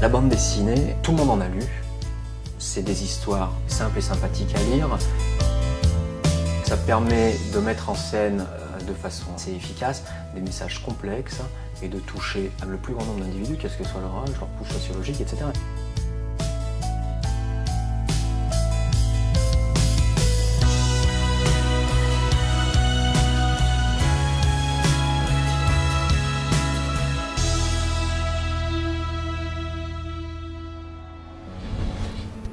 La bande dessinée, tout le monde en a lu. C'est des histoires simples et sympathiques à lire. Ça permet de mettre en scène de façon assez efficace des messages complexes et de toucher le plus grand nombre d'individus, quel que soit leur âge, leur couche sociologique, etc.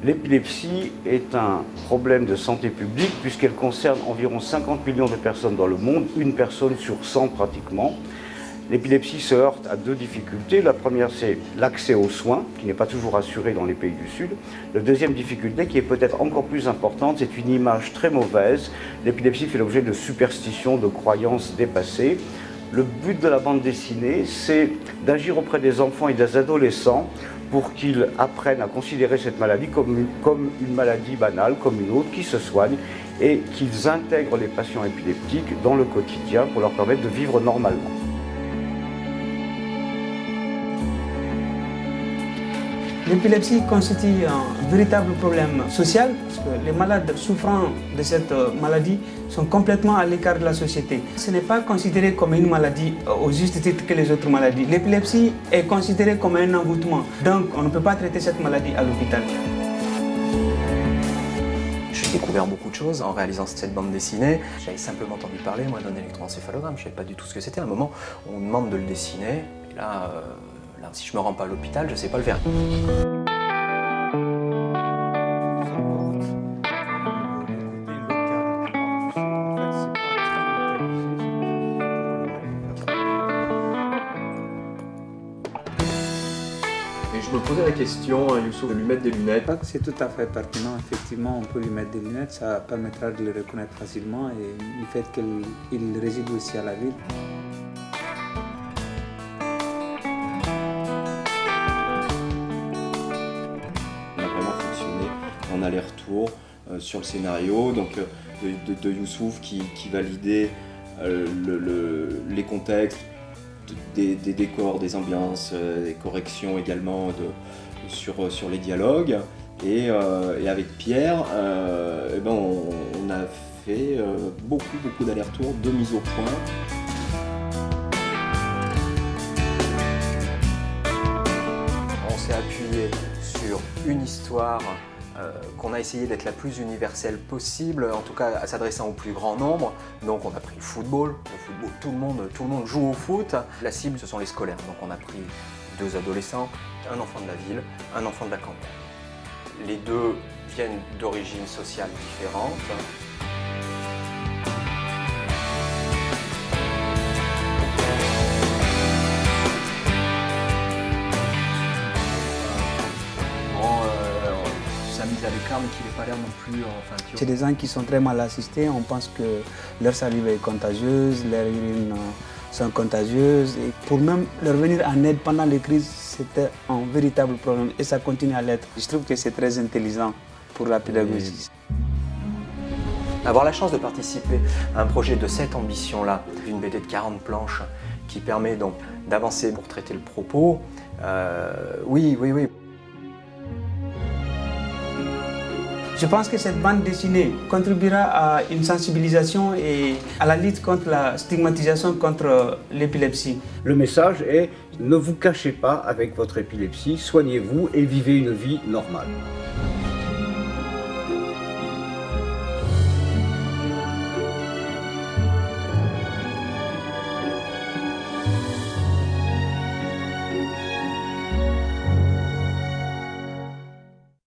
L'épilepsie est un problème de santé publique puisqu'elle concerne environ 50 millions de personnes dans le monde, une personne sur 100 pratiquement. L'épilepsie se heurte à deux difficultés. La première, c'est l'accès aux soins, qui n'est pas toujours assuré dans les pays du Sud. La deuxième difficulté, qui est peut-être encore plus importante, c'est une image très mauvaise. L'épilepsie fait l'objet de superstitions, de croyances dépassées. Le but de la bande dessinée, c'est d'agir auprès des enfants et des adolescents pour qu'ils apprennent à considérer cette maladie comme une maladie banale, comme une autre, qui se soigne, et qu'ils intègrent les patients épileptiques dans le quotidien pour leur permettre de vivre normalement. L'épilepsie constitue un véritable problème social parce que les malades souffrant de cette maladie sont complètement à l'écart de la société. Ce n'est pas considéré comme une maladie au juste titre que les autres maladies. L'épilepsie est considérée comme un envoûtement, donc on ne peut pas traiter cette maladie à l'hôpital. J'ai découvert beaucoup de choses en réalisant cette bande dessinée. J'avais simplement entendu parler, moi, d'un électroencéphalogramme. Je ne savais pas du tout ce que c'était. À un moment, on demande de le dessiner, et là, si je me rends pas à l'hôpital, je ne sais pas le faire. Et je me posais la question, Youssouf, de lui mettre des lunettes. Je crois que c'est tout à fait pertinent. Effectivement, on peut lui mettre des lunettes, ça permettra de le reconnaître facilement et du fait qu'il réside aussi à la ville. En aller-retour sur le scénario, donc de Youssouf qui validait les contextes, des décors, des ambiances, des corrections également sur les dialogues. Et avec Pierre, on a fait beaucoup d'allers-retours, de mise au point. On s'est appuyé sur une histoire qu'on a essayé d'être la plus universelle possible, en tout cas s'adressant au plus grand nombre. Donc on a pris le football, tout le monde joue au foot. La cible, ce sont les scolaires. Donc on a pris deux adolescents, un enfant de la ville, un enfant de la campagne. Les deux viennent d'origines sociales différentes. Mise à l'écart, mais qu'il n'ait pas l'air non plus... C'est des gens qui sont très mal assistés, on pense que leur salive est contagieuse, leurs urines sont contagieuses. Et pour même leur venir en aide pendant les crises, c'était un véritable problème et ça continue à l'être. Je trouve que c'est très intelligent pour la pédagogie. Avoir la chance de participer à un projet de cette ambition-là, une BD de 40 planches qui permet donc d'avancer pour traiter le propos, oui. Je pense que cette bande dessinée contribuera à une sensibilisation et à la lutte contre la stigmatisation contre l'épilepsie. Le message est « Ne vous cachez pas avec votre épilepsie, soignez-vous et vivez une vie normale ».